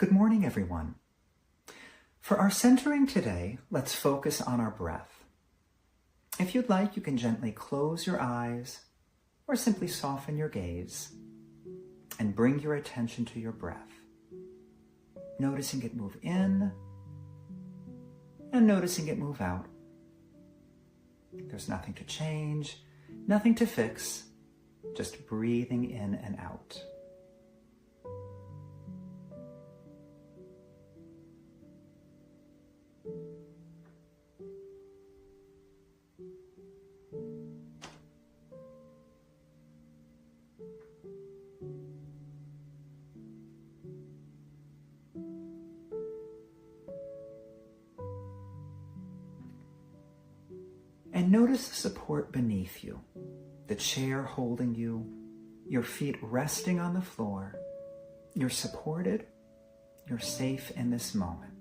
Good morning, everyone. For our centering today, let's focus on our breath. If you'd like, you can gently close your eyes or simply soften your gaze and bring your attention to your breath, noticing it move in and noticing it move out. There's nothing to change, nothing to fix, just breathing in and out. And notice the support beneath you, the chair holding you, your feet resting on the floor. You're supported, you're safe in this moment.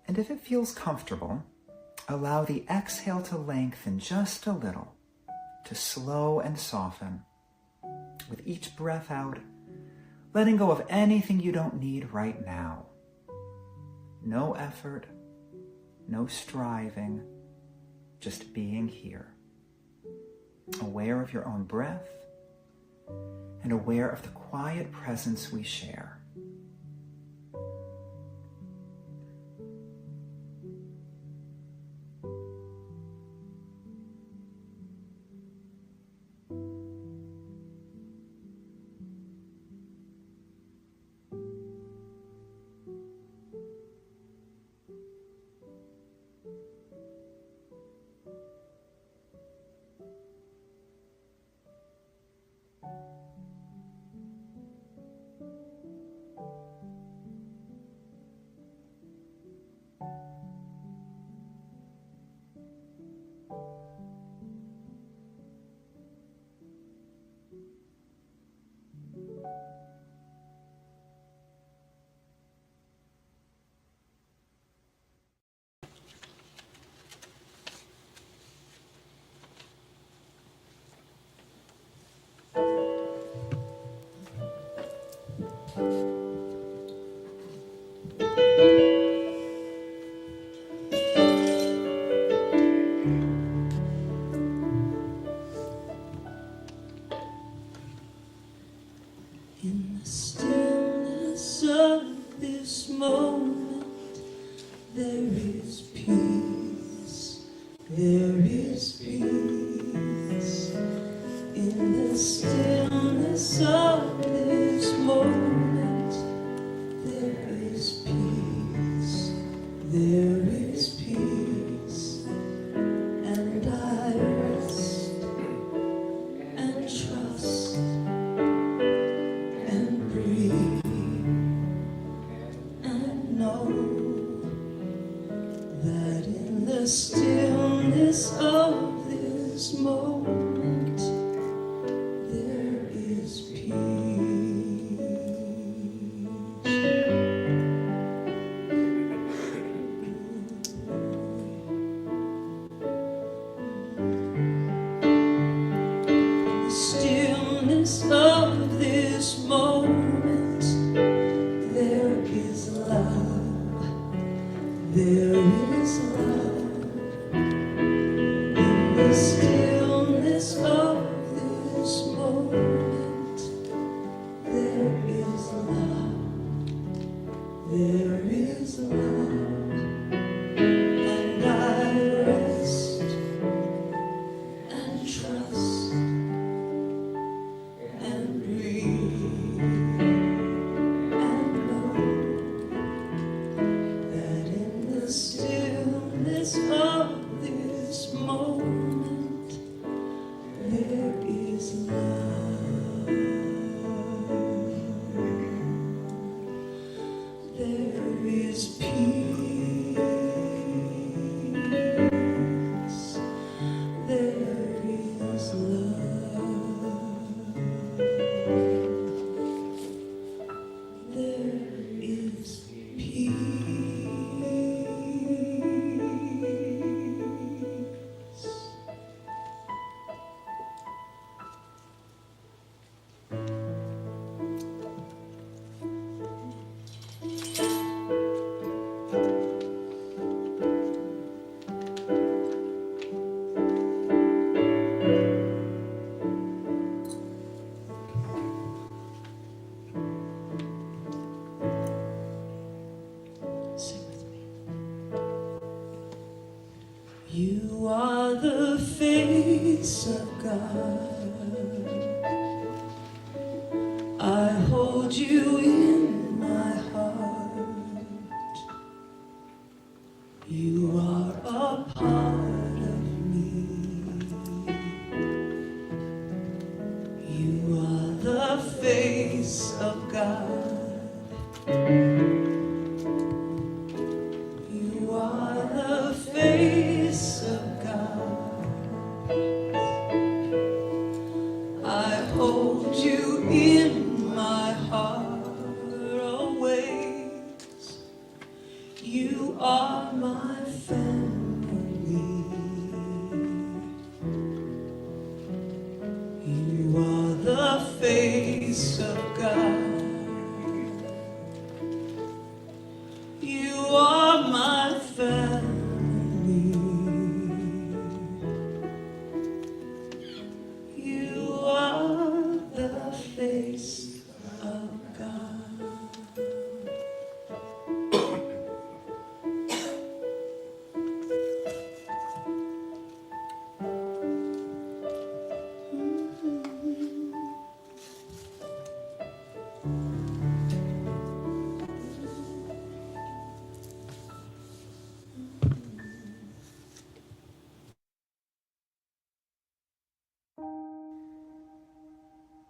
And if it feels comfortable, allow the exhale to lengthen just a little, to slow and soften. With each breath out, letting go of anything you don't need right now. No effort, no striving, just being here. Aware of your own breath and aware of the quiet presence we share. In the stillness of this moment, there is peace, there is peace. In the stillness of this moment, there is peace, there is peace. And I rest and trust and breathe and know that in the stillness of this moment there is peace. The stillness of this moment, there is love, there is love. In the stillness of this moment, there is love, there is love. And I rest and trust and breathe and know that in the stillness of this moment there is love, there is peace. God. I hold you in my heart. You are a part of me. You are the face of God. You are the face of God. I hold you in my heart always. You are my family. You are the face of God. You are my family. You are the face of God.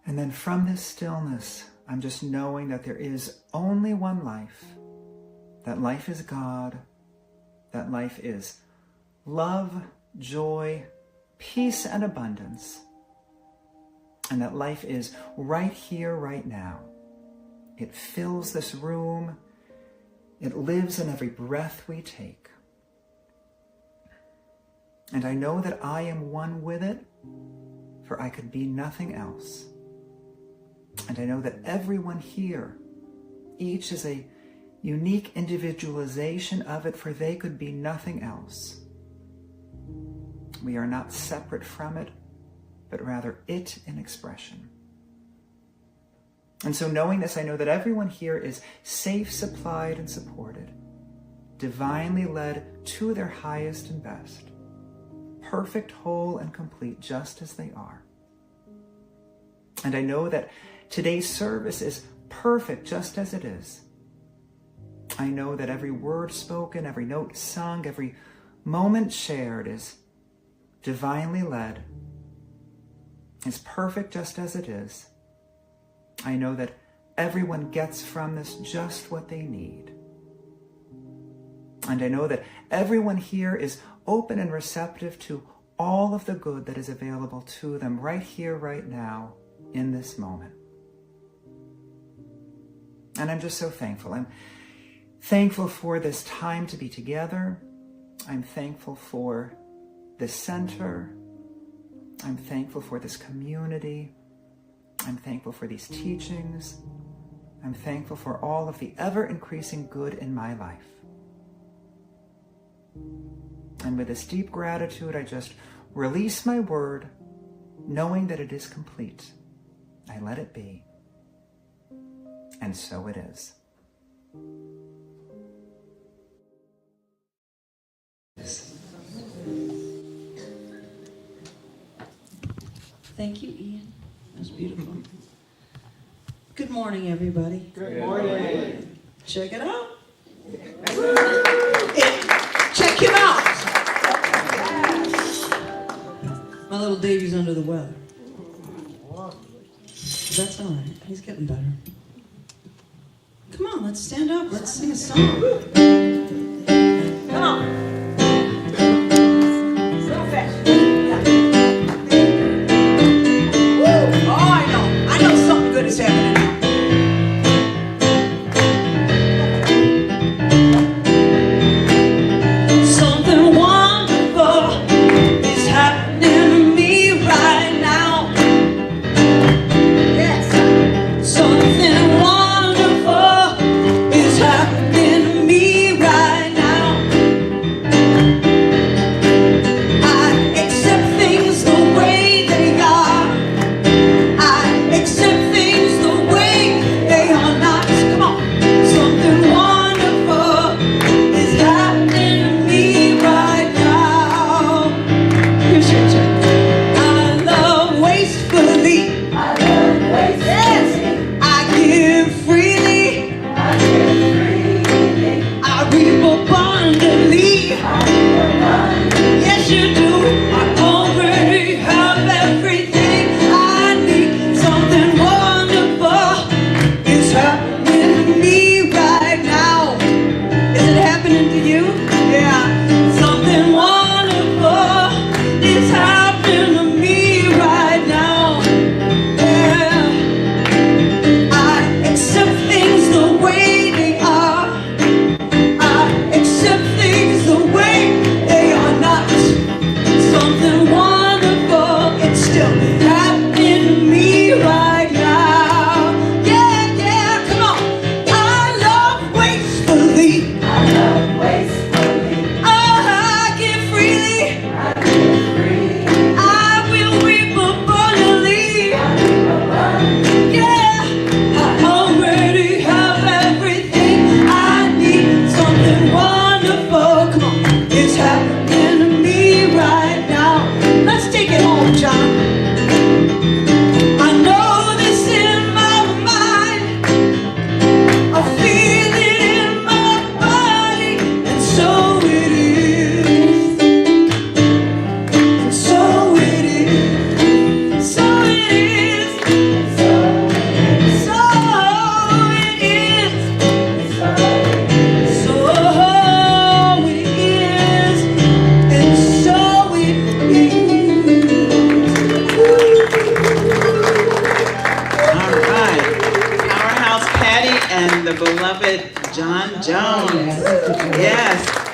And then from this stillness, I'm just knowing that there is only one life. That life is God. That life is love, joy, peace, and abundance. And that life is right here, right now. It fills this room. It lives in every breath we take. And I know that I am one with it, for I could be nothing else. And I know that everyone here, each is a unique individualization of it, for they could be nothing else. We are not separate from it, but rather it in expression. And so knowing this, I know that everyone here is safe, supplied, and supported, divinely led to their highest and best, perfect, whole, and complete, just as they are. And I know that today's service is perfect just as it is. I know that every word spoken, every note sung, every moment shared is divinely led, is perfect just as it is. I know that everyone gets from this just what they need. And I know that everyone here is open and receptive to all of the good that is available to them right here, right now, in this moment. And I'm just so thankful. I'm thankful for this time to be together. I'm thankful for this center. I'm thankful for this community. I'm thankful for these teachings. I'm thankful for all of the ever-increasing good in my life. And with this deep gratitude, I just release my word, knowing that it is complete. I let it be. And so it is. Thank you, Ian. That was beautiful. Good morning, everybody. Good morning. Check it out. Check him out. My little Davey's under the weather. That's all right. He's getting better. Come on, let's stand up. Let's sing a song. Come on. Real fast. Yeah. Woo! Oh, I know something good is happening now. Something wonderful is happening to me right now. Yes. Something wonderful is happening to me right now. still happening to me right now. Yeah, yeah, come on. I love wastefully. I give freely. I will reap abundantly. Yeah, I already have everything I need. Something wonderful, come on, it's happening to me right now. Let's take it home, John. I know this in my mind. I feel it in my body, and so it is. And so it is. So it is. So it is. So it is. And so it All right. Powerhouse Patty and the beloved John Jones. Yes.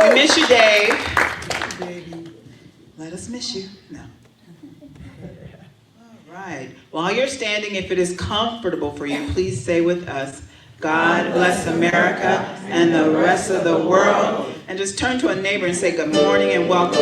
We miss you, Dave. Let us miss you. No. All right. While you're standing, if it is comfortable for you, please say with us, God bless America and the rest of the world. And just turn to a neighbor and say good morning and welcome.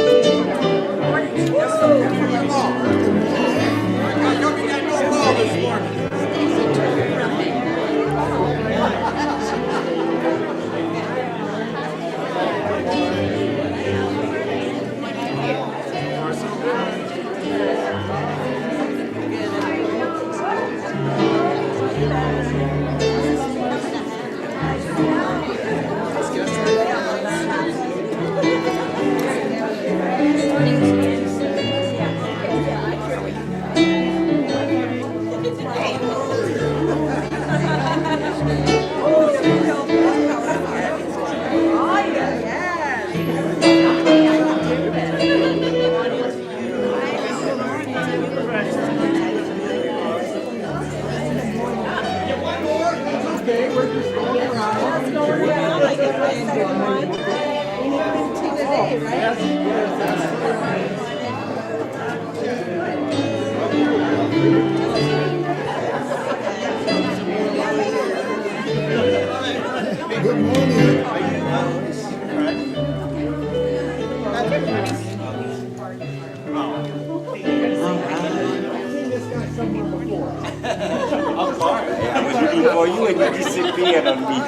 I'm fine. I was looking for you and you disappeared on me.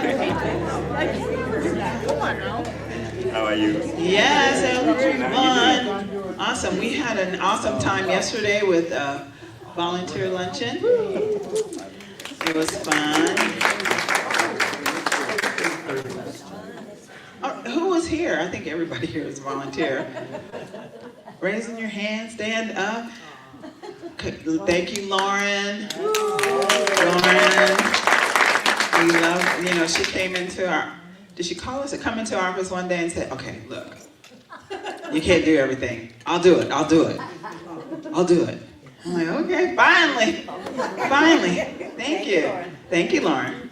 How are you? Yes, everyone. Awesome. We had an awesome time yesterday with volunteer luncheon. It was fun. Who was here? I think everybody here is volunteer. Raising your hand, stand up. Thank you, Lauren. Lauren. We love, she came into our, did she call us or come into our office one day and said, okay, look, you can't do everything. I'll do it. I'll do it. I'm like, okay, finally. Thank you. Thank you, Lauren.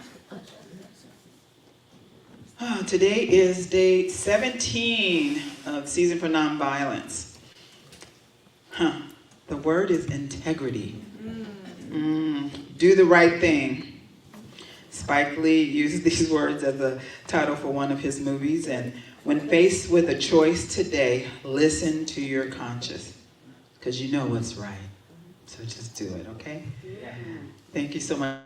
Oh, today is day 17 of Season for Nonviolence. The word is integrity. Do the right thing. Spike Lee used these words as a title for one of his movies. And when faced with a choice today, listen to your conscience, because you know what's right. So just do it, okay? Thank you so much.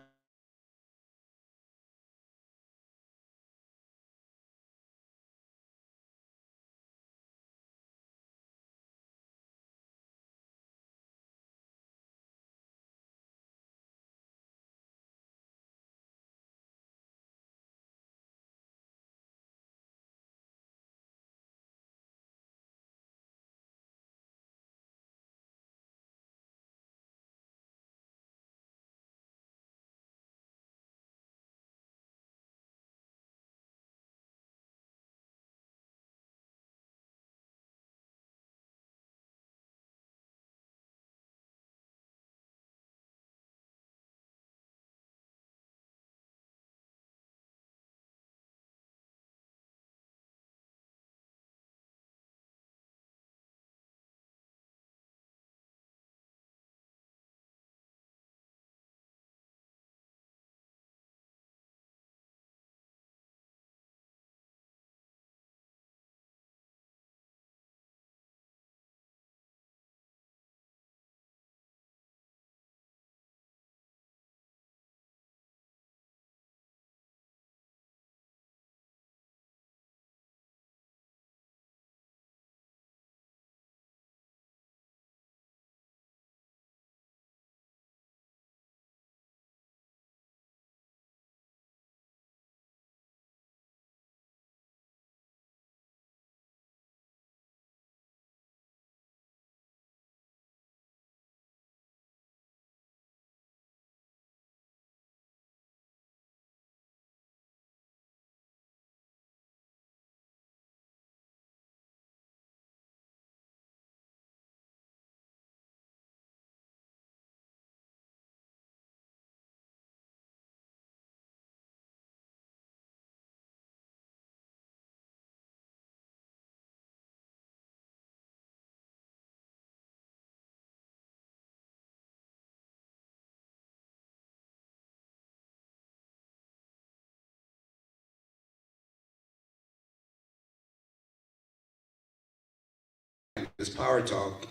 this power talk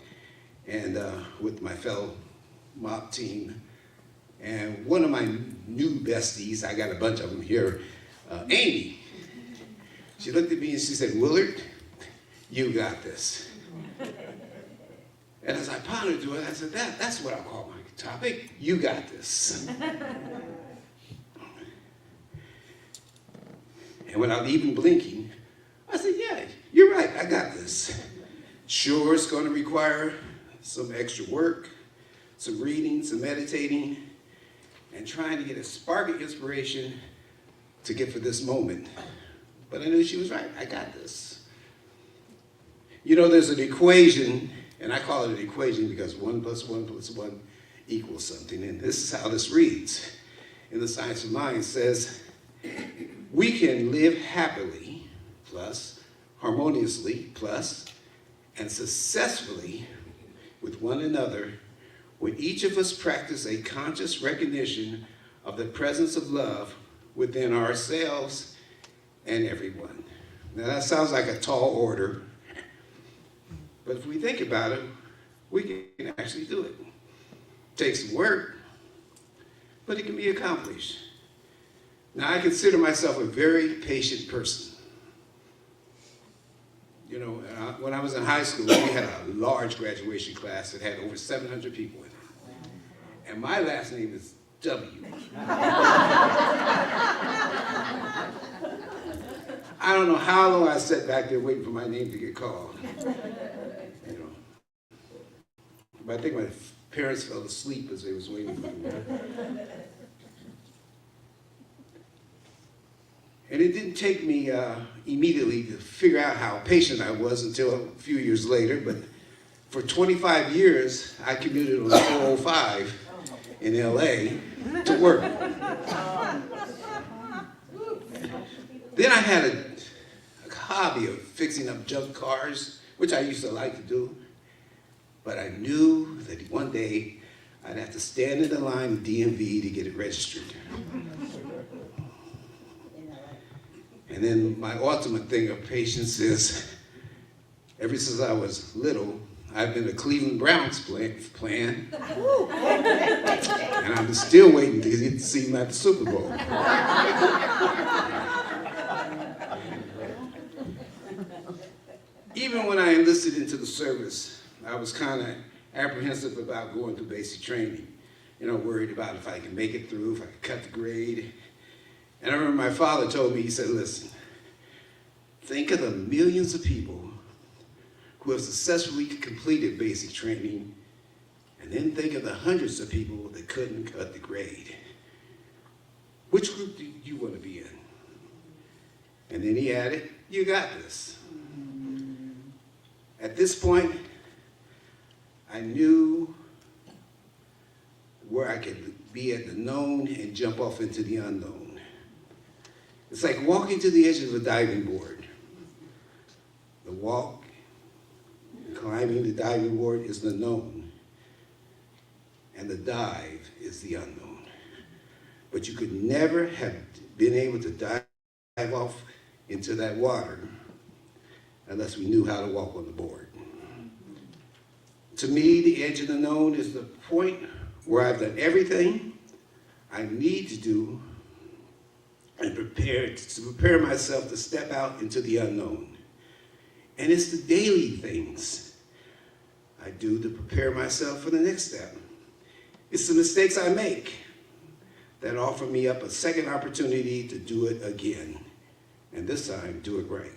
and with my fellow mob team. And one of my new besties, I got a bunch of them here, Amy, she looked at me and she said, "Willard, you got this." And as I pondered to it, I said, that's what I call my topic. You got this. And without even blinking, I said, yeah, you're right, I got this. Sure, it's going to require some extra work, some reading, some meditating, and trying to get a spark of inspiration to get for this moment. But I knew she was right, I got this. You know, there's an equation, and I call it an equation because 1 + 1 + 1 equals something. And this is how this reads. In the Science of Mind, it says, we can live happily, plus, harmoniously, plus, and successfully with one another when each of us practice a conscious recognition of the presence of love within ourselves and everyone. Now that sounds like a tall order, but if we think about it, we can actually do it. It takes some work, but it can be accomplished. Now, I consider myself a very patient person. You know, when I was in high school, we had a large graduation class that had over 700 people in it. And my last name is W. I don't know how long I sat back there waiting for my name to get called. You know. But I think my parents fell asleep as they was waiting for me. And it didn't take me immediately to figure out how patient I was until a few years later, but for 25 years, I commuted on 405 in LA to work. Then I had a hobby of fixing up junk cars, which I used to like to do, but I knew that one day I'd have to stand in the line with DMV to get it registered. And then my ultimate thing of patience is, ever since I was little, I've been a Cleveland Browns fan, and I'm still waiting to get to see them at the Super Bowl. Even when I enlisted into the service, I was kind of apprehensive about going through basic training. You know, worried about if I could make it through, if I could cut the grade. And I remember my father told me, he said, listen, think of the millions of people who have successfully completed basic training, and then think of the hundreds of people that couldn't cut the grade. Which group do you want to be in? And then he added, you got this. At this point, I knew where I could be at the known and jump off into the unknown. It's like walking to the edge of a diving board. The walk, climbing the diving board is the known, and the dive is the unknown. But you could never have been able to dive off into that water unless we knew how to walk on the board. To me, the edge of the known is the point where I've done everything I need to do and prepare myself to step out into the unknown. And it's the daily things I do to prepare myself for the next step. It's the mistakes I make that offer me up a second opportunity to do it again, and this time do it right.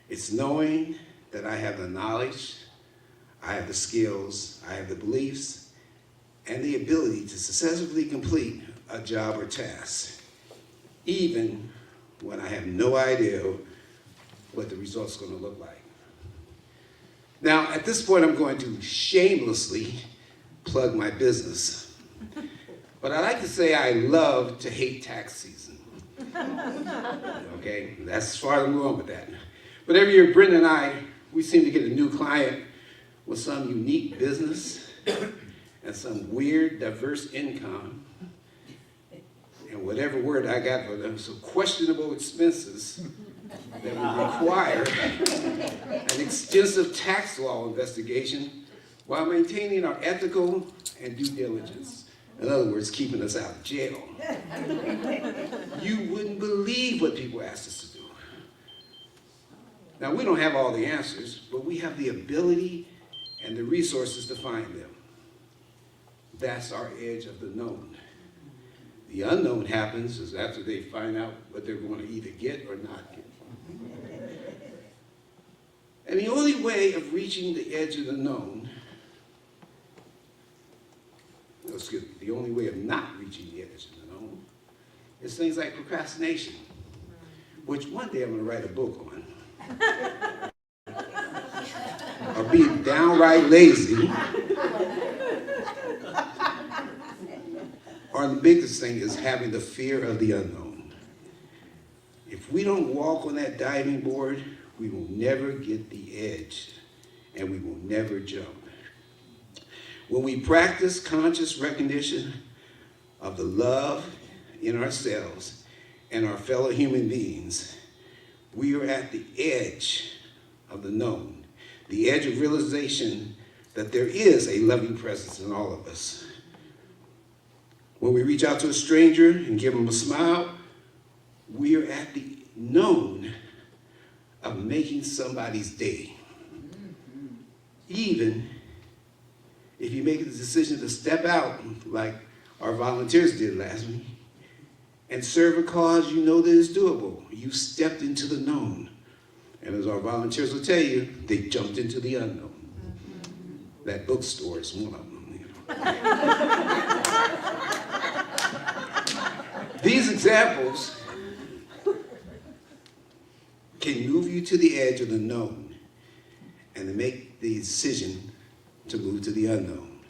It's knowing that I have the knowledge, I have the skills, I have the beliefs, and the ability to successfully complete a job or task, even when I have no idea what the result's going to look like. Now, at this point, I'm going to shamelessly plug my business. But I like to say I love to hate tax season. Okay, that's as far as I'm going with that. But every year, Brenda and I, we seem to get a new client with some unique business and some weird, diverse income, and whatever word I got for them, some questionable expenses that would require an extensive tax law investigation while maintaining our ethical and due diligence. In other words, keeping us out of jail. You wouldn't believe what people ask us to do. Now, we don't have all the answers, but we have the ability and the resources to find them. That's our edge of the known. The unknown happens is after they find out what they're going to either get or not get. And the only way of reaching the edge of the known, the only way of not reaching the edge of the known is things like procrastination, which one day I'm going to write a book on. Or being downright lazy. Or the biggest thing is having the fear of the unknown. If we don't walk on that diving board, we will never get the edge, and we will never jump. When we practice conscious recognition of the love in ourselves and our fellow human beings, we are at the edge of the known, the edge of realization that there is a loving presence in all of us. When we reach out to a stranger and give them a smile, we are at the known of making somebody's day. Even if you make the decision to step out, like our volunteers did last week, and serve a cause you know that is doable. You stepped into the known. And as our volunteers will tell you, they jumped into the unknown. That bookstore is one of them. These examples can move you to the edge of the known and to make the decision to move to the unknown.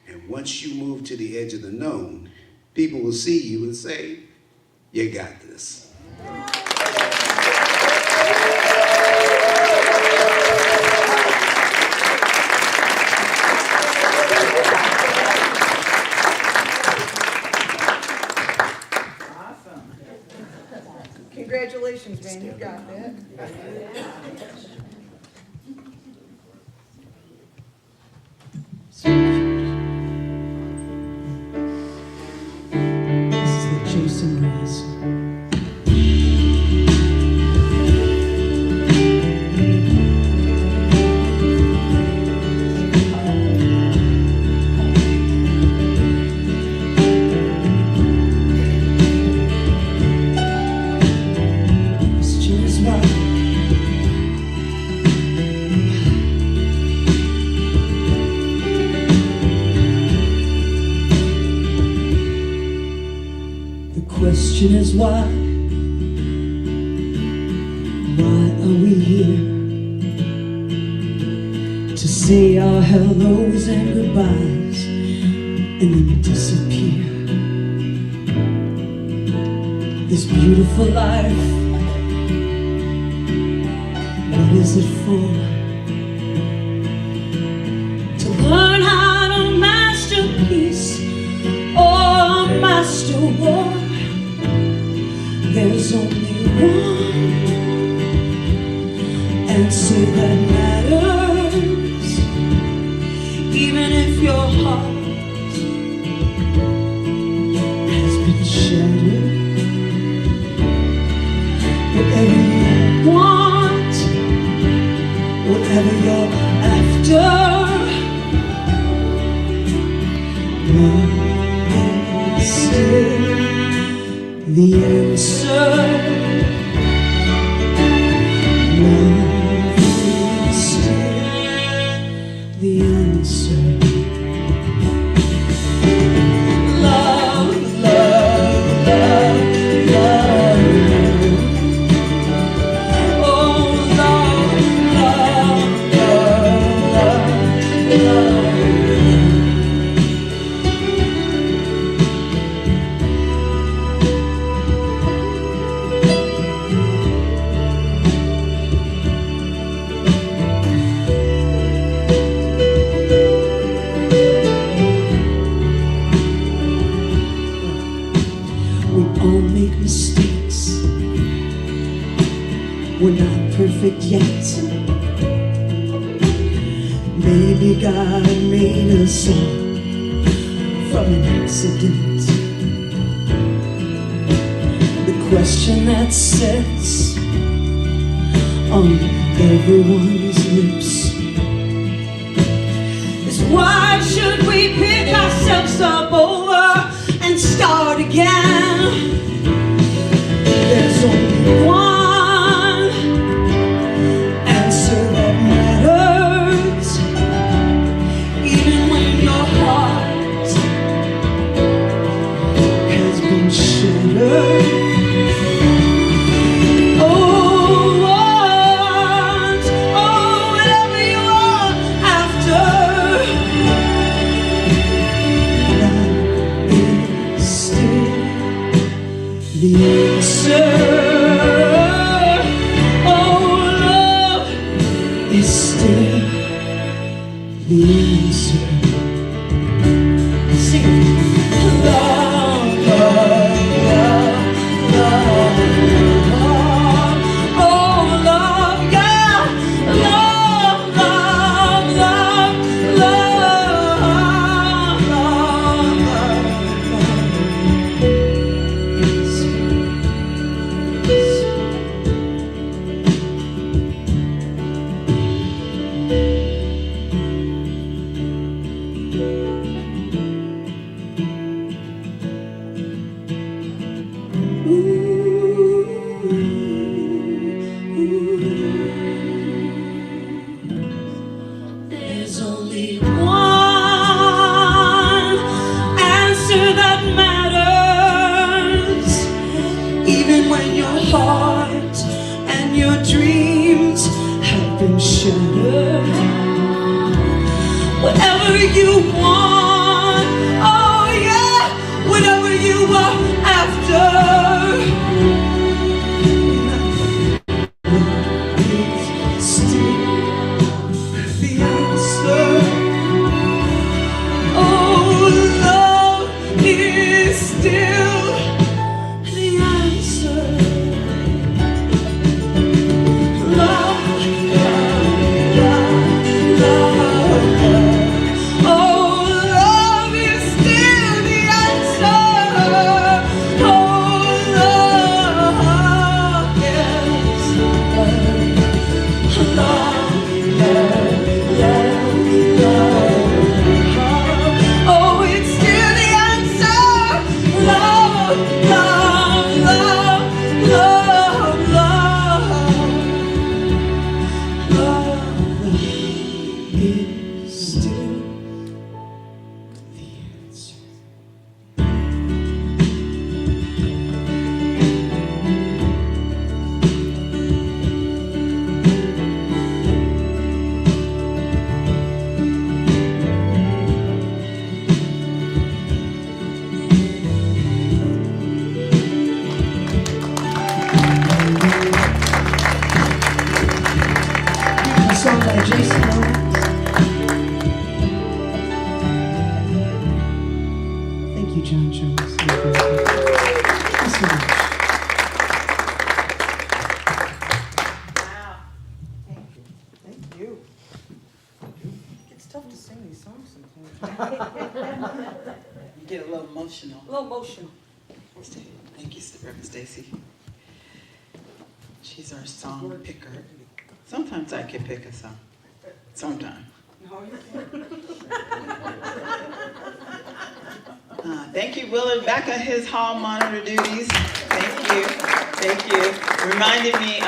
And once you move to the edge of the known, people will see you and say, you got this. Congratulations, man, you got that. This is the Jason Race. Question is why are we here? To say our hellos and goodbyes and then disappear. This beautiful life, what is it for? To learn how to master peace or master war. There's only one answer that matters, even if your heart has been shattered. Whatever you want, whatever you're after, love is still the answer. Love is still the answer. song from an accident. The question that sits on everyone's lips is, why should we pick ourselves up over and start again? There's only one answer that matters, even when your heart has been shattered. The answer, oh, love is still the answer. Sing it. Love, love, love, love, love. Oh, love, yeah. Love, love, love, love, love, There's only one answer that matters, even when your heart and your dreams have been shattered. Whatever you want, oh yeah, whatever you are after, it's still the answer. Oh, love is still the answer. Love, love, love, love, love. Oh, love is still the answer. Oh, love, yes, love, love, love, love. Oh, it's still the answer. Love, love, love, love, love. Love is still the answer. A song by Jason Owens. Thank you, John Jones. Thank you so much. Thank you. It's tough to sing these songs sometimes. You get a little emotional. A little emotional. Thank you, Reverend Stacy. She's our song picker. Sometimes I can pick a song. Sometimes. Thank you, Willard, back on his hall monitor duties. Thank you. Thank you. Reminded me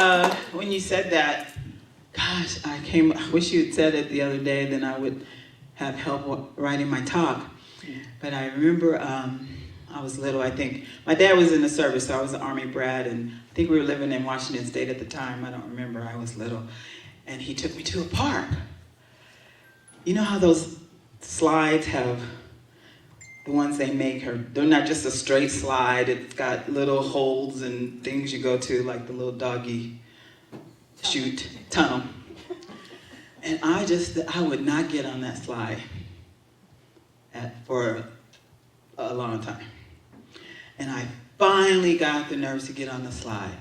when you said that, gosh, I wish you had said it the other day, then I would have help writing my talk. But I remember I was little, I think. My dad was in the service, so I was an Army brat, and I think we were living in Washington State at the time. I don't remember, I was little. And he took me to a park. You know how those slides have, the ones they make, they're not just a straight slide, it's got little holes and things you go to, like the little doggy chute, tunnel. And I would not get on that slide for a long time. And I finally got the nerves to get on the slide.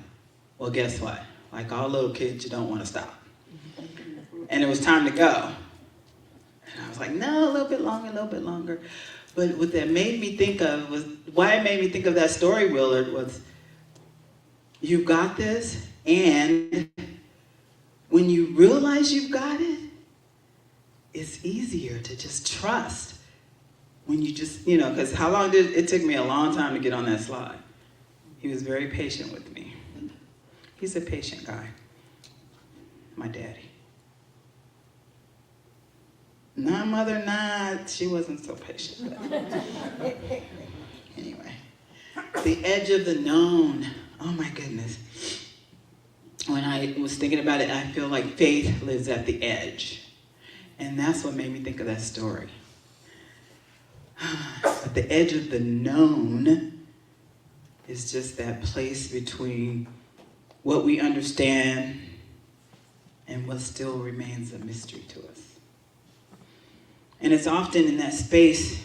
Well, guess what? Like all little kids, you don't want to stop. And it was time to go. And I was like, no, a little bit longer, a little bit longer. But what that made me think of was, why it made me think of that story, Willard, was you've got this, and when you realize you've got it, it's easier to just trust. When you just, because how long did it took me a long time to get on that slide. He was very patient with me. He's a patient guy, my daddy. My mother, she wasn't so patient. But anyway, the edge of the known. Oh my goodness. When I was thinking about it, I feel like faith lives at the edge. And that's what made me think of that story. But the edge of the known is just that place between what we understand and what still remains a mystery to us. And it's often in that space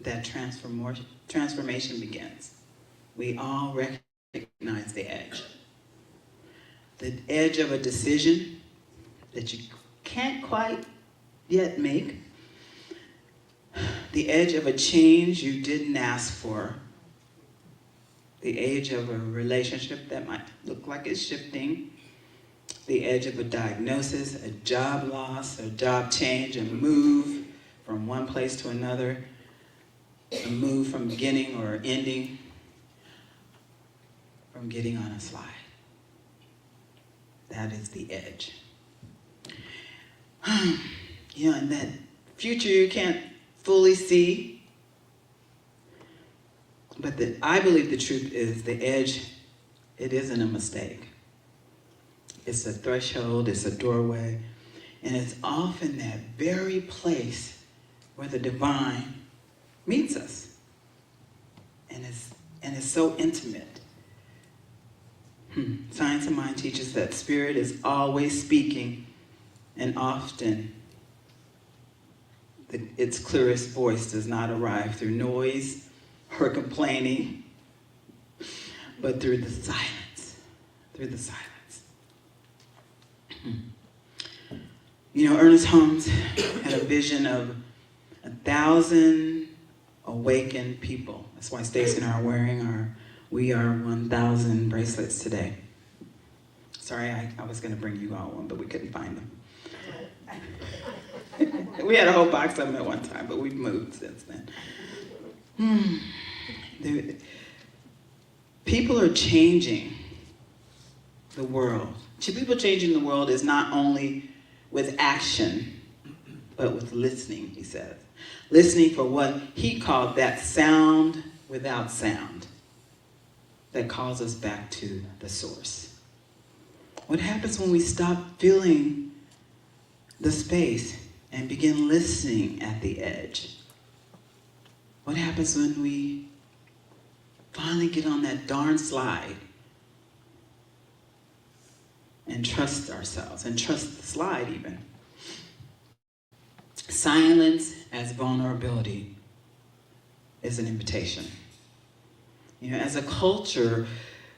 that transformation begins. We all recognize the edge. The edge of a decision that you can't quite yet make. The edge of a change you didn't ask for. The edge of a relationship that might look like it's shifting. The edge of a diagnosis, a job loss, a job change, a move from one place to another, a move from beginning or ending, from getting on a slide. That is the edge. And that future you can't fully see, but I believe the truth is the edge, it isn't a mistake. It's a threshold, it's a doorway, and it's often that very place where the divine meets us. And it's so intimate. Science of Mind teaches that spirit is always speaking, and often its clearest voice does not arrive through noise or complaining, but through the silence. Through the silence. Ernest Holmes had a vision of 1,000 awakened people. That's why Stacy and I are wearing our We Are 1,000 bracelets today. Sorry, I was going to bring you all one, but we couldn't find them. We had a whole box of them at one time, but we've moved since then. People are changing the world. People changing the world is not only with action, but with listening, he says. Listening for what he called that sound without sound that calls us back to the source. What happens when we stop filling the space and begin listening at the edge? What happens when we finally get on that darn slide and trust ourselves and trust the slide even? Silence as vulnerability is an invitation. As a culture,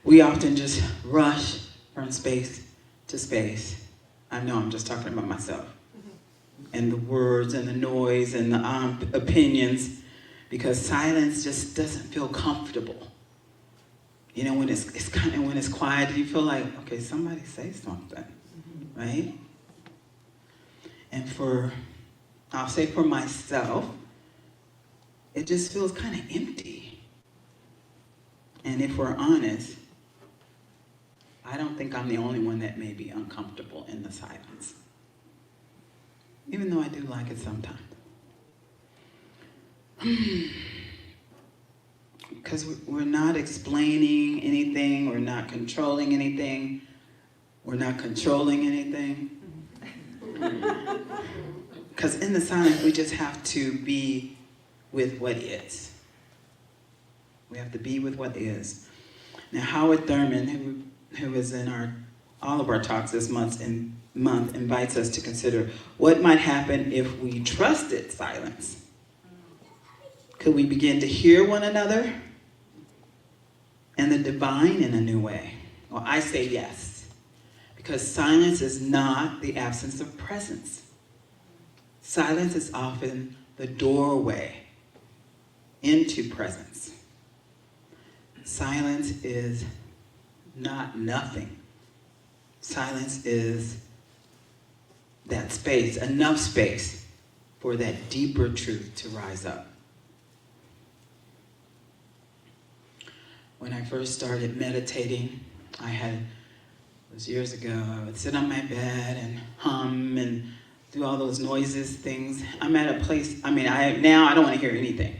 we often just rush from space to space. I know I'm just talking about myself. And the words and the noise and the opinions, because silence just doesn't feel comfortable. When it's quiet, you feel like, okay, somebody say something, right? And I'll say for myself, it just feels kind of empty. And if we're honest, I don't think I'm the only one that may be uncomfortable in the silence. Even though I do like it sometimes. Because we're not explaining anything, we're not controlling anything, we're not controlling anything. Because in the silence, we just have to be with what is. We have to be with what is. Now, Howard Thurman, who is in all of our talks this month, invites us to consider what might happen if we trusted silence. Could we begin to hear one another and the divine in a new way? Well, I say yes, because silence is not the absence of presence. Silence is often the doorway into presence. Silence is not nothing. Silence is that space, enough space for that deeper truth to rise up. When I first started meditating, it was years ago, I would sit on my bed and hum and do all those noises, things. I'm at a place, now I don't want to hear anything.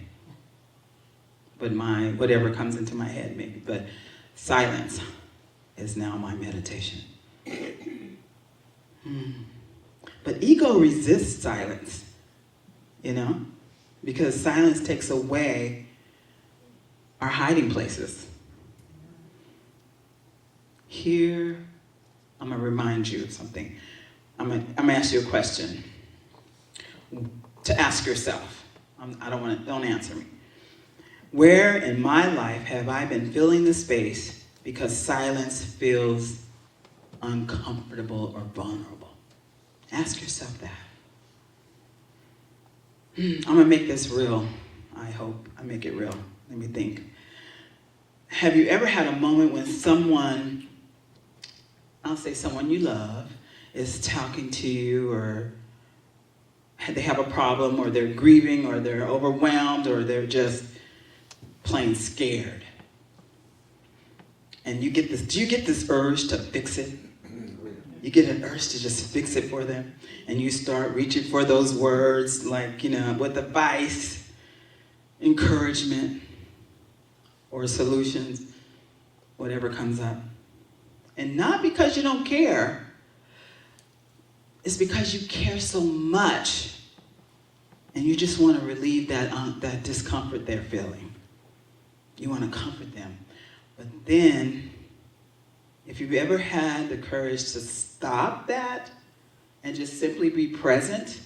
But whatever comes into my head maybe, but silence is now my meditation. But ego resists silence, because silence takes away our hiding places. Here, I'm gonna remind you of something. I'm gonna ask you a question to ask yourself. Don't answer me. Where in my life have I been filling the space because silence feels uncomfortable or vulnerable? Ask yourself that. I'm gonna make this real. I hope I make it real. Let me think. Have you ever had a moment when someone, I'll say someone you love, is talking to you, or they have a problem, or they're grieving, or they're overwhelmed, or they're just plain scared? And do you get this urge to fix it? You get an urge to just fix it for them, and you start reaching for those words like, with advice, encouragement, or solutions, whatever comes up. And not because you don't care, it's because you care so much, and you just want to relieve that discomfort they're feeling. You want to comfort them. But then, if you've ever had the courage to stop that and just simply be present,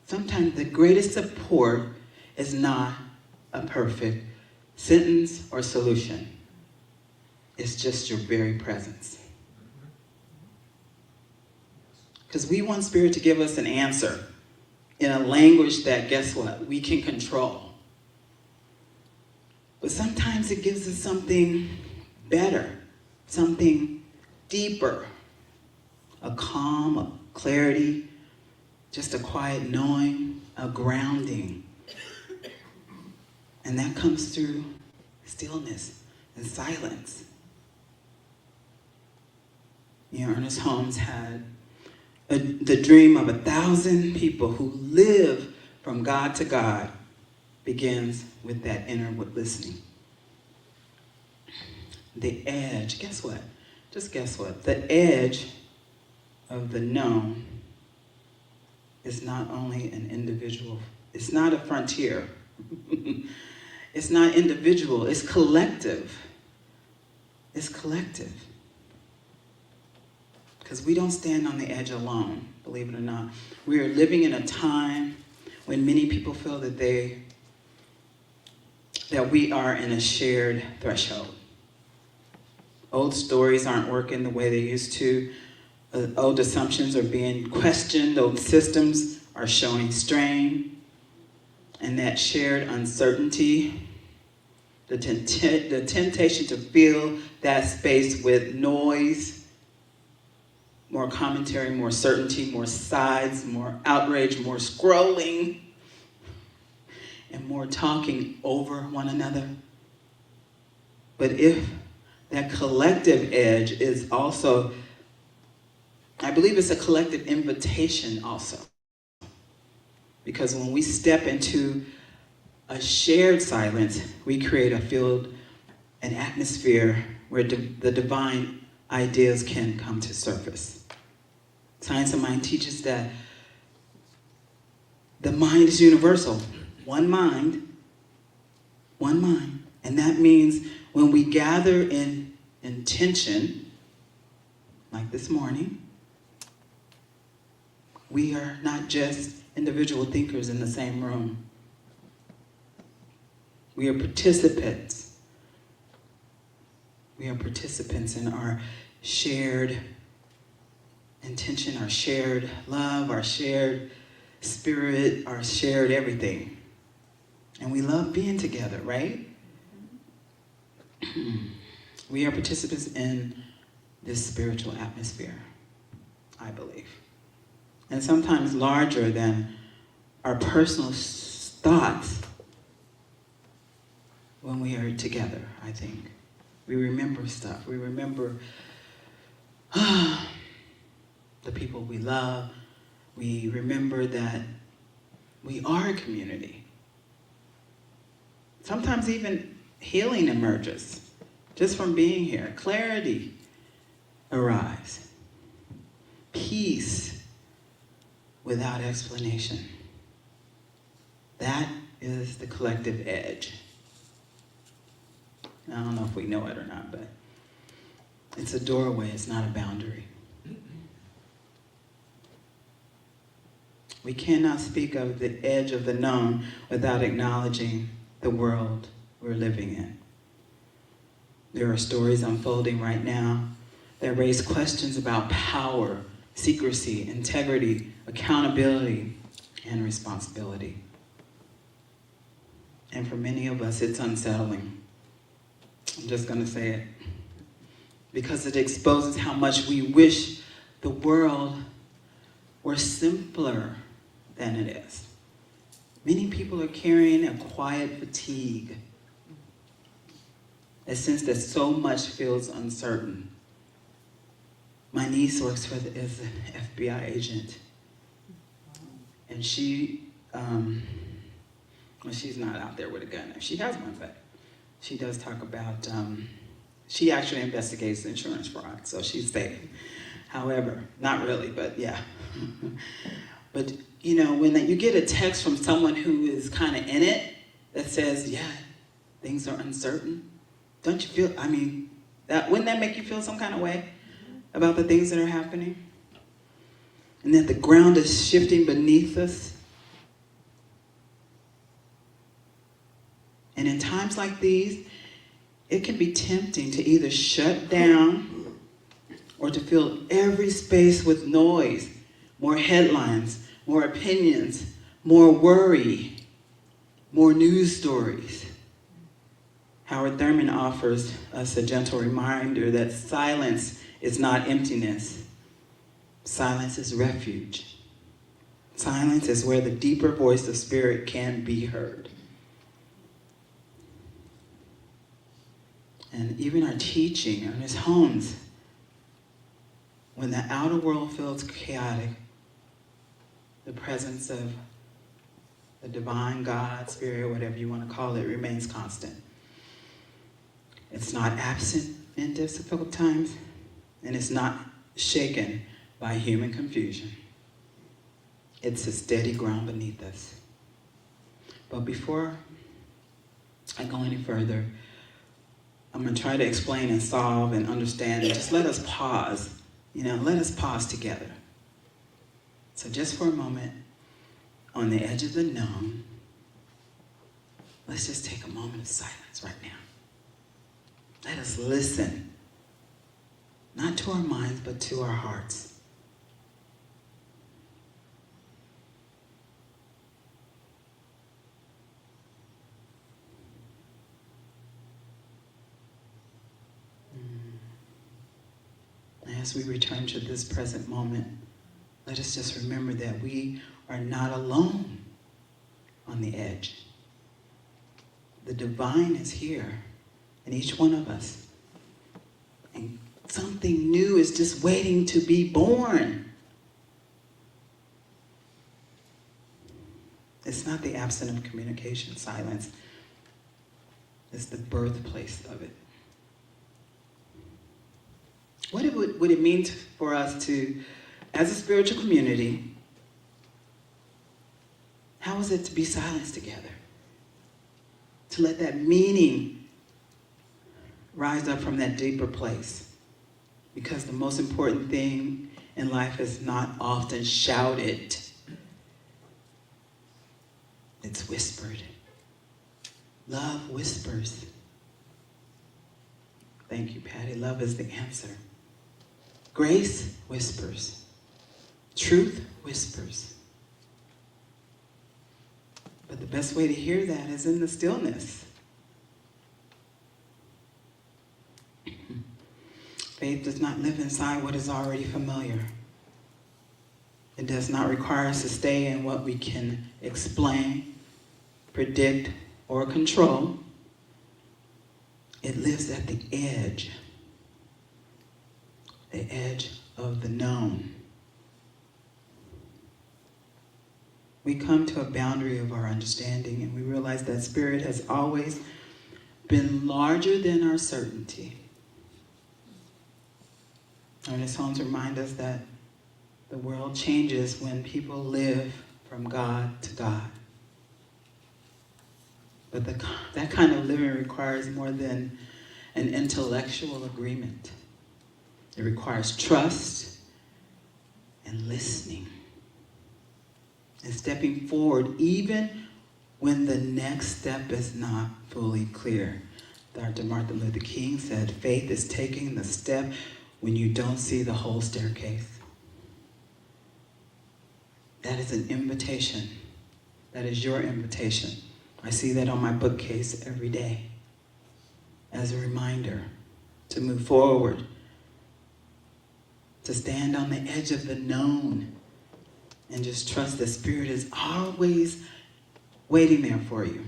sometimes the greatest support is not a perfect sentence or solution. It's just your very presence. Because we want Spirit to give us an answer in a language that, guess what, we can control. But sometimes it gives us something better, something deeper, a calm, a clarity, just a quiet knowing, a grounding. And that comes through stillness and silence. Ernest Holmes had the dream of 1,000 people who live from God to God begins with that inward listening. The edge, guess what? Just guess what? The edge of the known is not only an individual, it's not a frontier. It's not individual, it's collective. It's collective. Because we don't stand on the edge alone, believe it or not. We are living in a time when many people feel that we are in a shared threshold. Old stories aren't working the way they used to. Old assumptions are being questioned. Old systems are showing strain. And that shared uncertainty, the temptation to fill that space with noise, more commentary, more certainty, more sides, more outrage, more scrolling, and more talking over one another. But if that collective edge is also, I believe it's a collective invitation also. Because when we step into a shared silence, we create a field, an atmosphere where the divine ideas can come to surface. Science of Mind teaches that the mind is universal. One mind. And that means when we gather in intention, like this morning, we are not just individual thinkers in the same room. We are participants. We are participants in our shared intention, our shared love, our shared spirit, our shared everything. And we love being together, right? We are participants in this spiritual atmosphere, I believe. And sometimes larger than our personal thoughts when we are together, I think. We remember stuff. We remember the people we love. We remember that we are a community. Sometimes even healing emerges just from being here. Clarity arrives. Peace without explanation. That is the collective edge. I don't know if we know it or not, but it's a doorway, it's not a boundary. We cannot speak of the edge of the known without acknowledging the world we're living in. There are stories unfolding right now that raise questions about power, secrecy, integrity, accountability, and responsibility. And for many of us, it's unsettling. I'm just going to say it. Because it exposes how much we wish the world were simpler than it is. Many people are carrying a quiet fatigue, a sense that so much feels uncertain. My niece works as an FBI agent, and she, well, she's not out there with a gun. She has one, but she does talk about, she actually investigates insurance fraud, so she's safe. However, not really, but yeah. But, you know, when you get a text from someone who is kind of in it that says, yeah, things are uncertain, don't you feel, I mean, wouldn't that make you feel some kind of way about the things that are happening? And that the ground is shifting beneath us? And in times like these, it can be tempting to either shut down or to fill every space with noise, more headlines, more opinions, more worry, more news stories. Howard Thurman offers us a gentle reminder that silence is not emptiness. Silence is refuge. Silence is where the deeper voice of spirit can be heard. And even our teaching in his homes, when the outer world feels chaotic, the presence of the divine God, spirit, whatever you want to call it, remains constant. It's not absent in difficult times, and it's not shaken by human confusion. It's a steady ground beneath us. But before I go any further, I'm going to try to explain and solve and understand, and just let us pause. Let us pause together. So just for a moment, on the edge of the known, let's just take a moment of silence right now. Let us listen, not to our minds, but to our hearts. As we return to this present moment, let us just remember that we are not alone on the edge. The divine is here in each one of us. And something new is just waiting to be born. It's not the absence of communication, silence. It's the birthplace of it. What would it mean for us to, as a spiritual community, how is it to be silenced together? To let that meaning rise up from that deeper place. Because the most important thing in life is not often shouted. It's whispered. Love whispers. Thank you, Patty. Love is the answer. Grace whispers. Truth whispers. But the best way to hear that is in the stillness. Faith does not live inside what is already familiar. It does not require us to stay in what we can explain, predict, or control. It lives at the edge of the known. We come to a boundary of our understanding and we realize that spirit has always been larger than our certainty. Ernest Holmes reminds us that the world changes when people live from God to God. But that kind of living requires more than an intellectual agreement. It requires trust and listening and stepping forward even when the next step is not fully clear. Dr. Martin Luther King said, faith is taking the step when you don't see the whole staircase. That is an invitation. That is your invitation. I see that on my bookcase every day as a reminder to move forward, to stand on the edge of the known and just trust the Spirit is always waiting there for you.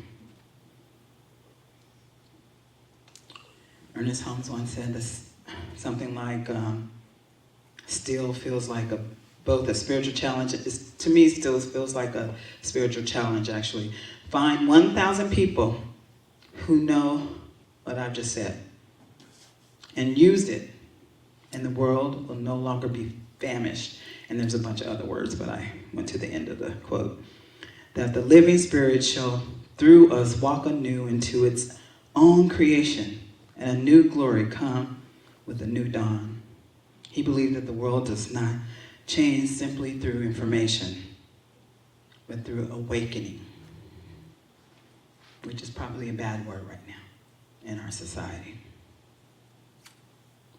Ernest Holmes once said this, something like, still feels like both a spiritual challenge. To me, still feels like a spiritual challenge, actually. Find 1,000 people who know what I've just said and use it, and the world will no longer be famished. And there's a bunch of other words, but I went to the end of the quote. That the living Spirit shall through us walk anew into its own creation, and a new glory come with a new dawn. He believed that the world does not change simply through information, but through awakening, which is probably a bad word right now in our society.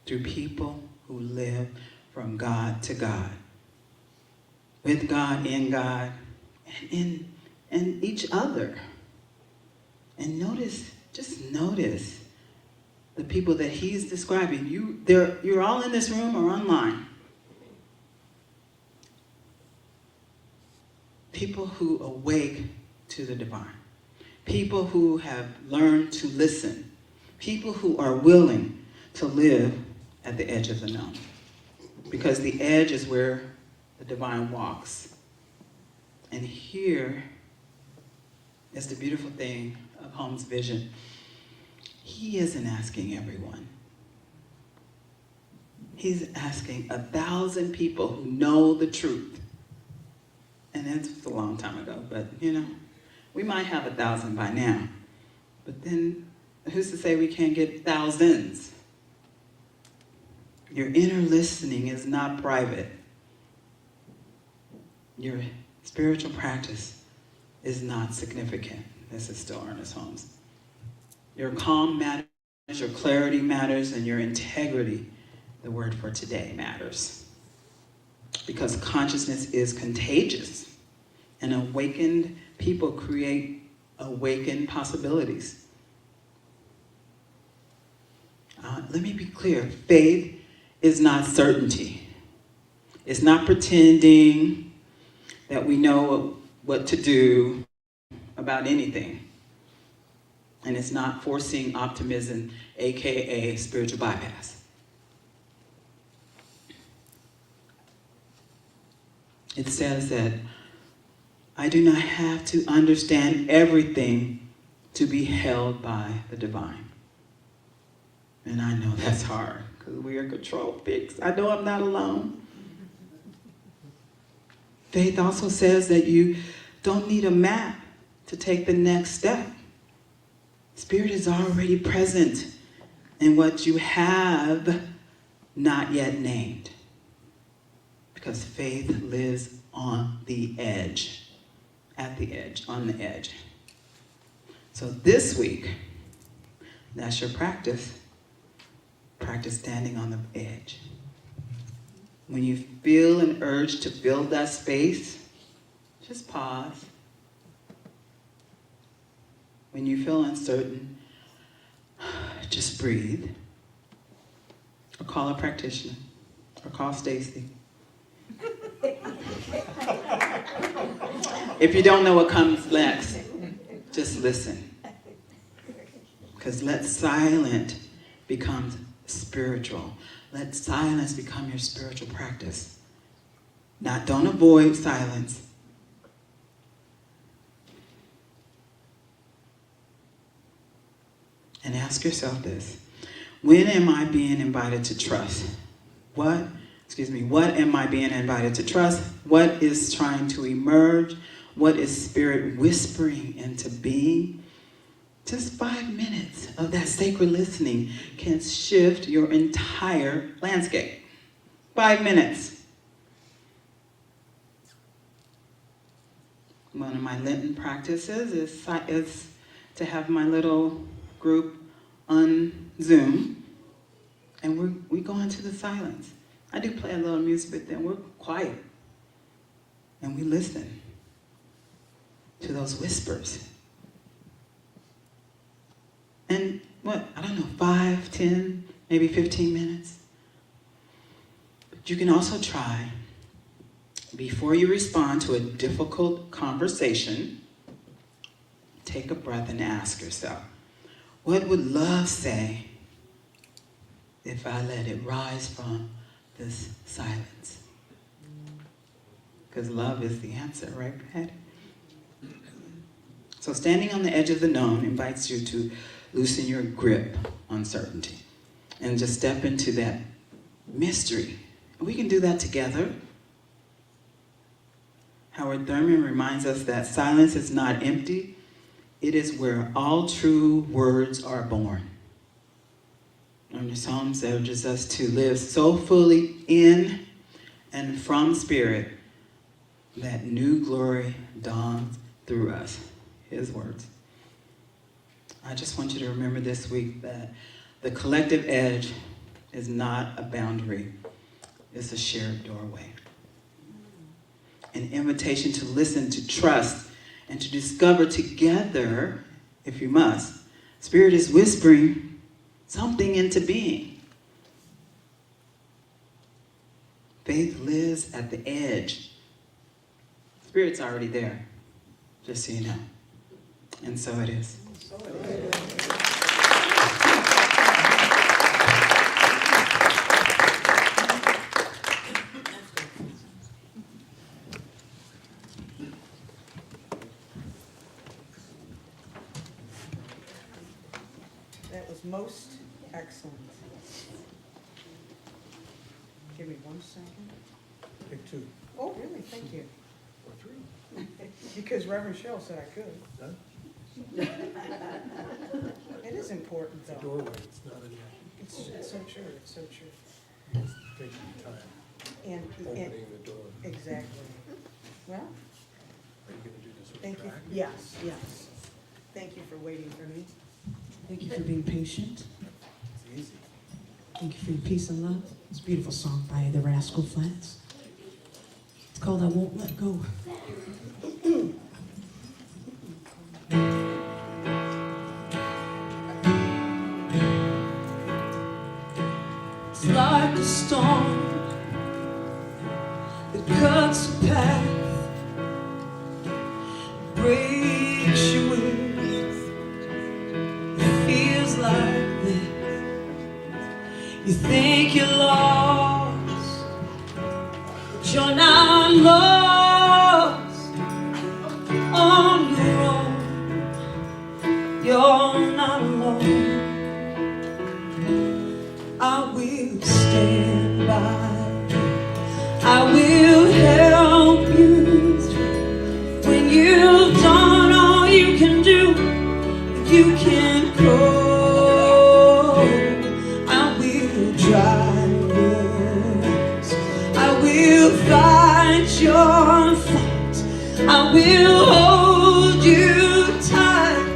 Through people who live from God to God, with God, in God, and in each other. And just notice the people that he's describing. You're all in this room or online. People who awake to the divine. People who have learned to listen. People who are willing to live at the edge of the known. Because the edge is where the divine walks. And here is the beautiful thing of Holmes' vision. He isn't asking everyone. He's asking 1,000 people who know the truth. And that's a long time ago, but we might have 1,000 by now. But then who's to say we can't get thousands? Your inner listening is not private. Your spiritual practice is not significant. This is still Ernest Holmes. Your calm matters, your clarity matters, and your integrity, the word for today, matters. Because consciousness is contagious. And awakened people create awakened possibilities. Let me be clear. Faith is not certainty. It's not pretending that we know what to do about anything. And it's not forcing optimism, aka spiritual bypass. It says that I do not have to understand everything to be held by the divine. And I know that's hard because we are control freaks. I know I'm not alone. Faith also says that you don't need a map to take the next step. Spirit is already present in what you have not yet named. Because faith lives on the edge, at the edge, on the edge. So this week, that's your practice. Practice standing on the edge. When you feel an urge to fill that space, just pause. When you feel uncertain, just breathe. Or call a practitioner. Or call Stacy. If you don't know what comes next, just listen. Because let silent become spiritual. Let silence become your spiritual practice. Don't avoid silence. And ask yourself this. When am I being invited to trust? What am I being invited to trust? What is trying to emerge? What is spirit whispering into being? Just 5 minutes of that sacred listening can shift your entire landscape. 5 minutes. One of my Lenten practices is to have my little group on Zoom, and we go into the silence. I do play a little music, but then we're quiet, and we listen to those whispers. And 5, 10, maybe 15 minutes. But you can also try, before you respond to a difficult conversation, take a breath and ask yourself, what would love say if I let it rise from this silence? Because love is the answer, right, Brad? So standing on the edge of the known invites you to loosen your grip on certainty and just step into that mystery. And we can do that together. Howard Thurman reminds us that silence is not empty. It is where all true words are born. And the Psalms urges us to live so fully in and from spirit that new glory dawns through us. His words. I just want you to remember this week that the collective edge is not a boundary. It's a shared doorway. An invitation to listen, to trust, and to discover together, if you must. Spirit is whispering something into being. Faith lives at the edge. Spirit's already there, just so you know. And so it is. That was most excellent. Give me 1 second. Pick 2 Oh, really? Thank you. or 3. Because Reverend Cheryl said I could. Huh? It is important, It's a though. doorway, it's not an end. It's so true, it's so true. It's taking time, And opening the door. exactly. Well, Are you gonna do this with thank you. track? Yes, yes. Thank you for waiting for me. Thank you for being patient. It's easy. Thank you for your peace and love. It's a beautiful song by the Rascal Flatts. It's called I Won't Let Go. It's like a storm that cuts a path, breaks your wings. It feels like this. You think you're lost, but you're not lost on your own. You're not alone. I will stand by. I will help you through. When you've done all you can do, you can go. I will drive yours. I will fight your fight. I will hold you tight,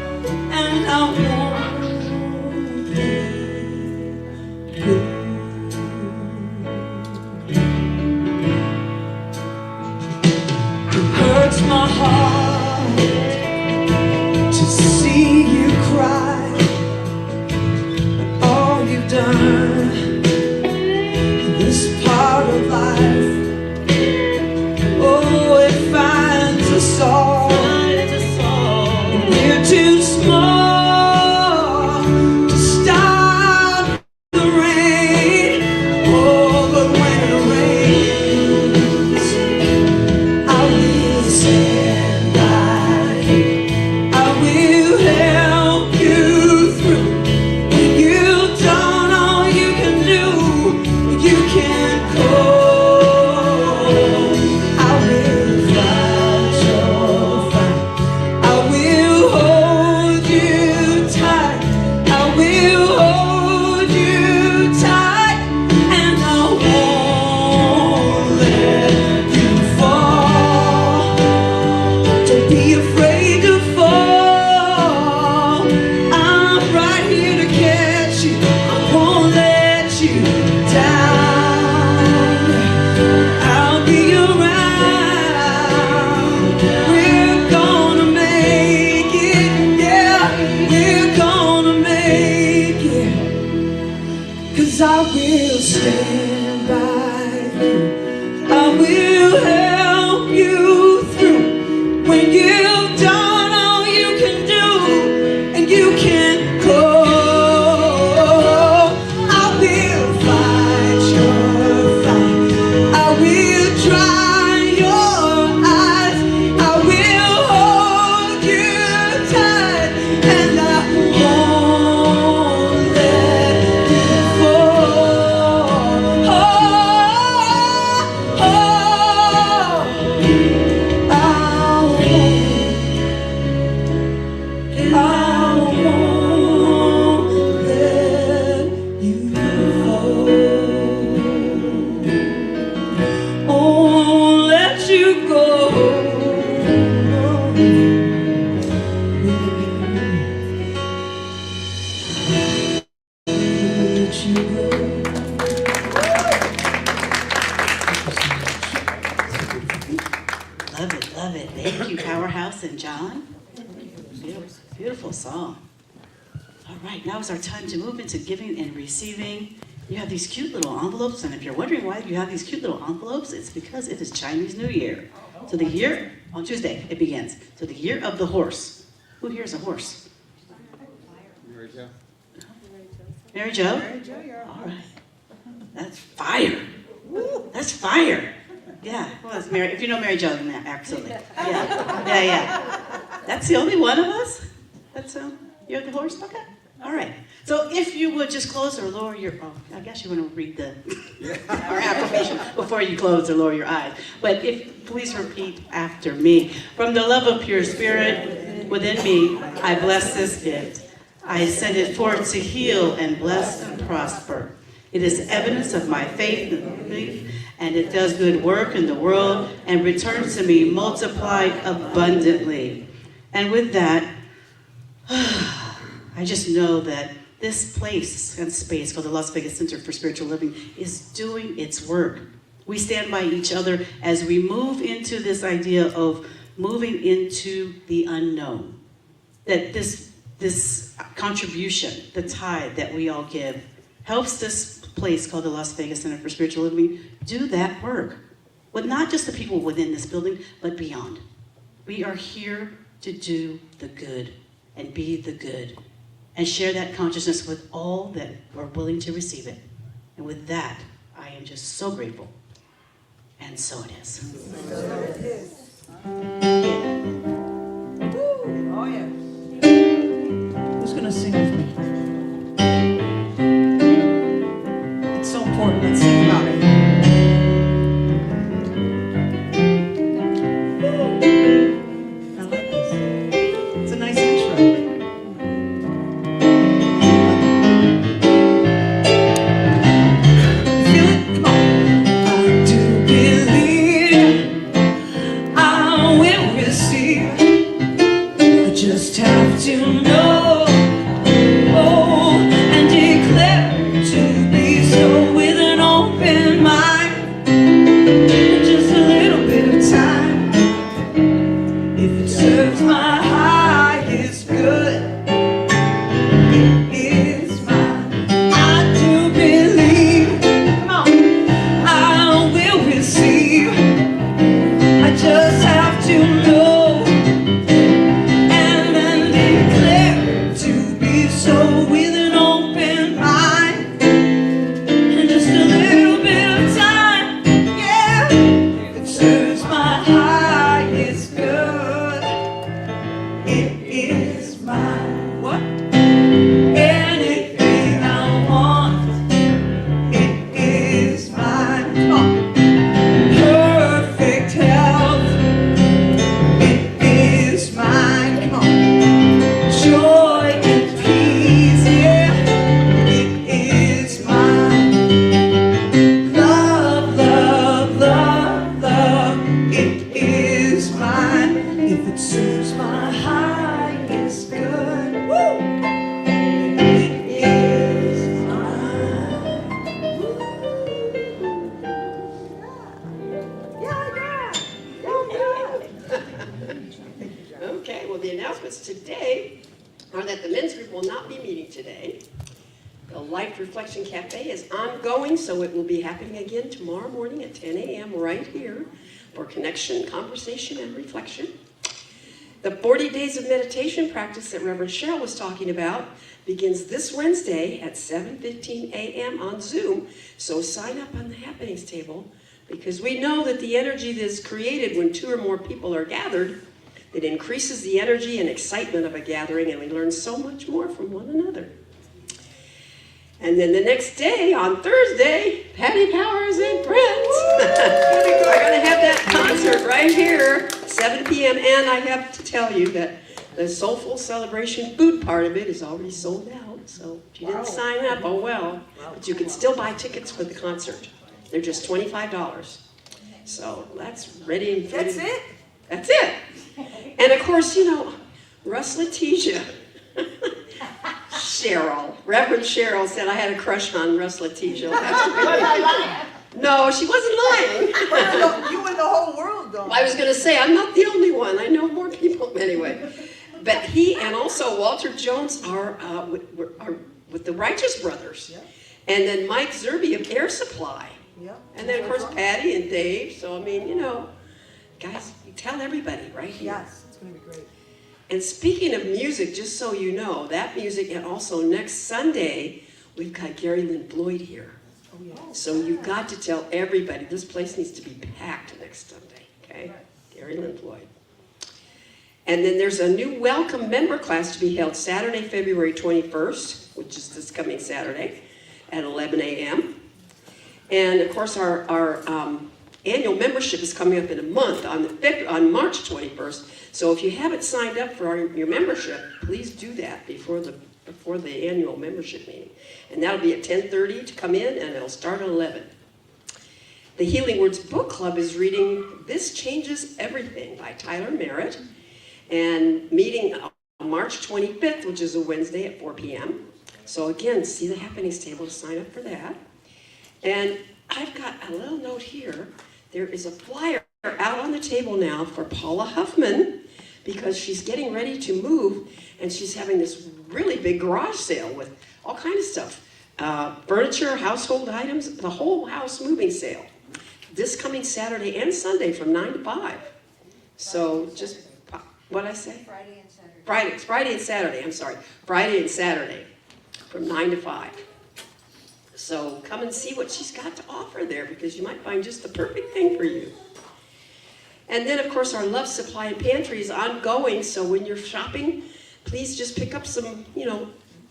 and I won't let go. when you've done all you can do, and you can go. I will fight your fight. I will dry your eyes. I will hold you tight, and I won't let you fall. I won't let you fall. Won't let you go. Let you go. Love it, love it. Thank you, Powerhouse and John. Beautiful, beautiful song. All right, now is our time to move into giving and receiving. You have these cute little envelopes, and if you're wondering why you have these cute little envelopes, it's because it is Chinese New Year. So the year, on Tuesday, it begins. So the year of the horse. Who here is a horse? Mary Jo. Mary Jo? Mary Jo, you're all right. That's fire. That's fire. Yeah, well, it's Mary. If you know Mary Jo, then absolutely. Yeah. That's the only one of us? That's you're the horse? Okay. All right. So if you would just close or lower your, I guess you want to read our affirmation before you close or lower your eyes. But please repeat after me. From the love of pure spirit within me, I bless this gift. I send it forth to heal and bless and prosper. It is evidence of my faith and belief, and it does good work in the world and returns to me multiplied abundantly. And with that, I just know that this place and space called the Las Vegas Center for Spiritual Living is doing its work. We stand by each other as we move into this idea of moving into the unknown. That this contribution, the tithe that we all give, helps this place called the Las Vegas Center for Spiritual Living do that work. With not just the people within this building, but beyond. We are here to do the good and be the good and share that consciousness with all that are willing to receive it. And with that, I am just so grateful. And so it is. Oh, yeah. Who's going to sing with me? It's so important. Let's sing about it. I love this. It's a nice intro. You feel it? Come on. I do believe I will receive. I just have to know, and declare to be so with an open mind. In just a little bit of time, if it serves my highest good, it is mine. I do believe, come on, I will receive. I just have to know, and then declare to be so with an open mind. In just a little bit of time, yeah, if it serves my highest good, it is mine. What? Anything I want, it is mine. Come on. Perfect health, it is mine. Come on. Joy and peace, yeah, it is mine. Love, love, love, love, it is mine. If it serves my highest good, woo, it is mine. Okay, well, the announcements today are that the men's group will not be meeting today. The Life Reflection Cafe is ongoing, so it will be happening again tomorrow morning at 10 a.m. right here for connection, conversation, and reflection. The 40 days of meditation practice that Reverend Cheryl was talking about begins this Wednesday at 7:15 a.m. on Zoom. So sign up on the happenings table, because we know that the energy that is created when 2 or more people are gathered, it increases the energy and excitement of a gathering, and we learn so much more from one another. And then the next day, on Thursday, Patty Powers and Friends. We're going to have that concert right here, 7 p.m. And I have to tell you that the Soulful Celebration food part of it is already sold out. So if you didn't sign up, oh well. But you can still buy tickets for the concert. They're just $25. So that's ready and ready. That's it? That's it. And of course, you know, Russ Letitia. Cheryl, Reverend Cheryl said I had a crush on Russ Letitia. No, she wasn't lying. You and the whole world, though. I was going to say, I'm not the only one. I know more people anyway. But he and also Walter Jones are with the Righteous Brothers. Yep. And then Mike Zerby of Air Supply. Yep. And then, of course, Patty and Dave. So, I mean, you know, guys, you tell everybody right here. Yes, it's going to be great. And speaking of music, just so you know, that music, and also next Sunday, we've got Gary Lynn Floyd here. Oh, yeah. So you've got to tell everybody, this place needs to be packed next Sunday, okay? Gary Lynn Floyd. And then there's a new welcome member class to be held Saturday, February 21st, which is this coming Saturday, at 11 a.m. And of course, our annual membership is coming up in a month on March 21st. So if you haven't signed up for your membership, please do that before the annual membership meeting. And that'll be at 10:30 to come in, and it'll start at 11. The Healing Words Book Club is reading This Changes Everything by Tyler Merritt, and meeting on March 25th, which is a Wednesday at 4 p.m. So again, see the happenings table to sign up for that. And I've got a little note here. There is a flyer out on the table now for Paula Huffman, because she's getting ready to move, and she's having this really big garage sale with all kinds of stuff. Furniture, household items, the whole house moving sale. This coming Saturday and Sunday from 9 to 5. So just, what'd I say? Friday and Saturday. Friday and Saturday, I'm sorry. Friday and Saturday from 9 to 5. So come and see what she's got to offer there, because you might find just the perfect thing for you. And then, of course, our Love Supply and Pantry is ongoing, so when you're shopping, please just pick up some, you know,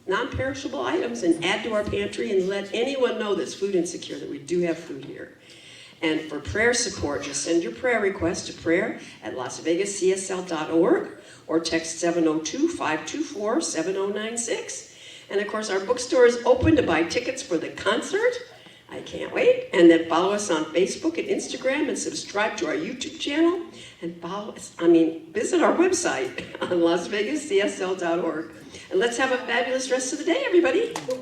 non-perishable items and add to our pantry, and let anyone know that's food insecure that we do have food here. And for prayer support, just send your prayer request to prayer@LasVegasCSL.org or text 702-524-7096. And of course, our bookstore is open to buy tickets for the concert. I can't wait. And then follow us on Facebook and Instagram, and subscribe to our YouTube channel, and visit our website on LasVegasCSL.org. And let's have a fabulous rest of the day, everybody. Patty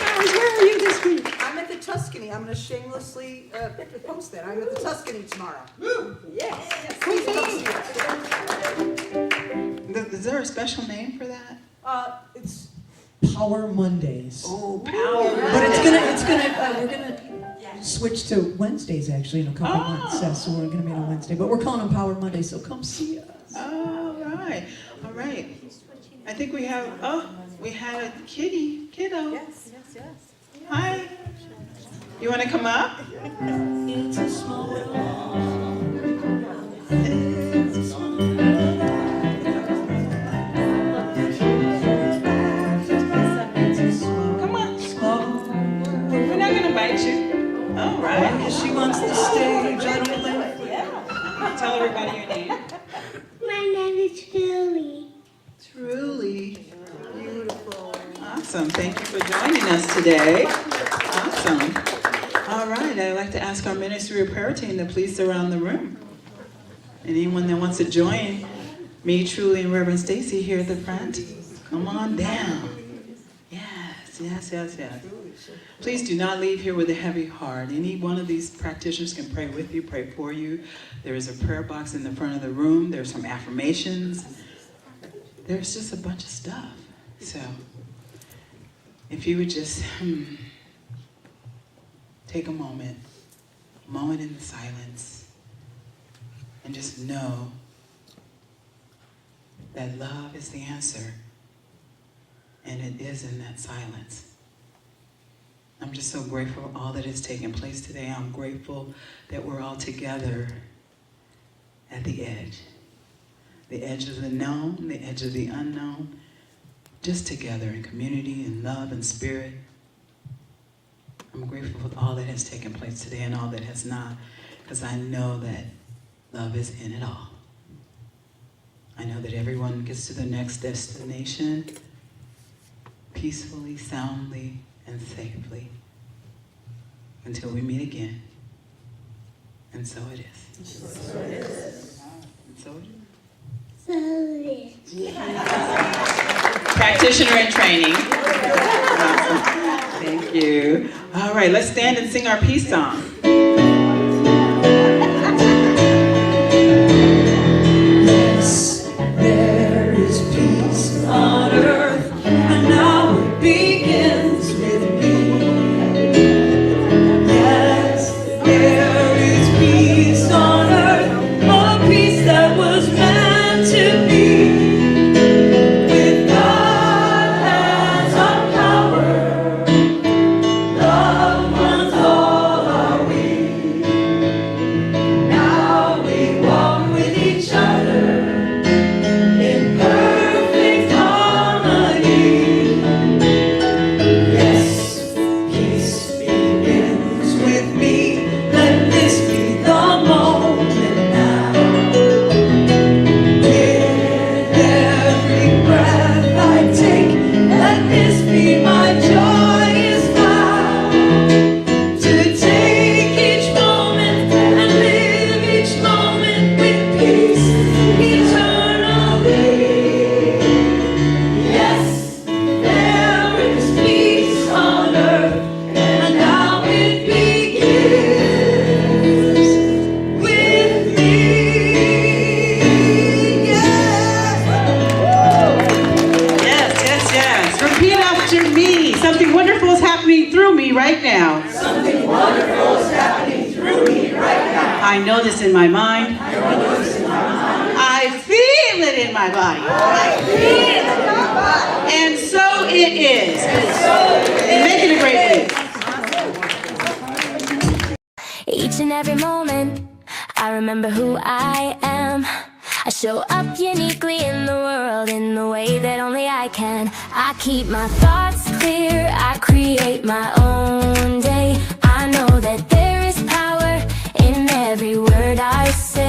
Powers, where are you this week? I'm at the Tuscany. I'm going to shamelessly post that. I'm at the Tuscany tomorrow. Yes. Please come see us. Is there a special name for that? It's Power Mondays. Oh, Power But we're gonna switch to Wednesdays actually in a couple months. So we're gonna meet on Wednesday, but we're calling them Power Mondays. So come see us. All right. I think we have had a kiddo. Yes. Hi. You want to come up? It's a small world. Come on. We're not going to bite you. All right. She wants the stage. I don't blame her. Tell everybody your name. My name is Julie. Truly. Beautiful. Awesome. Thank you for joining us today. Awesome. All right. I'd like to ask our ministry prayer team to please surround the room. Anyone that wants to join me, Truly, and Reverend Stacy here at the front, come on down. Yes. Please do not leave here with a heavy heart. Any one of these practitioners can pray with you, pray for you. There is a prayer box in the front of the room. There's some affirmations. There's just a bunch of stuff. So if you would just take a moment in the silence, And just know that love is the answer. And it is in that silence. I'm just so grateful for all that has taken place today. I'm grateful that we're all together at the edge of the known, the edge of the unknown, just together in community and love and spirit. I'm grateful for all that has taken place today and all that has not, because I know that love is in it all. I know that everyone gets to the next destination peacefully, soundly, and safely until we meet again. And so it is. And so it is. So it is. Practitioner in training. Thank you. All right, let's stand and sing our peace song. Yes, there is peace on earth, and now it begins with me. Yes, there is peace on earth, a peace that was meant to be. With God as our power, loved ones all are we. Now we walk with each other in perfect harmony. Yes, peace begins with me. Let this be the moment now. With every breath I take, let this be my joyous vow. To take each moment and live each moment with peace eternally. Yes, there is peace on earth, and now it begins with me. Yes. Repeat after me. Something wonderful is happening through me right now. Something wonderful is happening through me right now. I know this in my mind. I know this in my mind. I feel it in my body. I feel it in my body. And so it is. And so it is. Make it a great week. Each and every moment, I remember who I am. I show up uniquely in the world in the way that only I can. I keep my thoughts clear, I create my own day. I know that there is power in every word I say.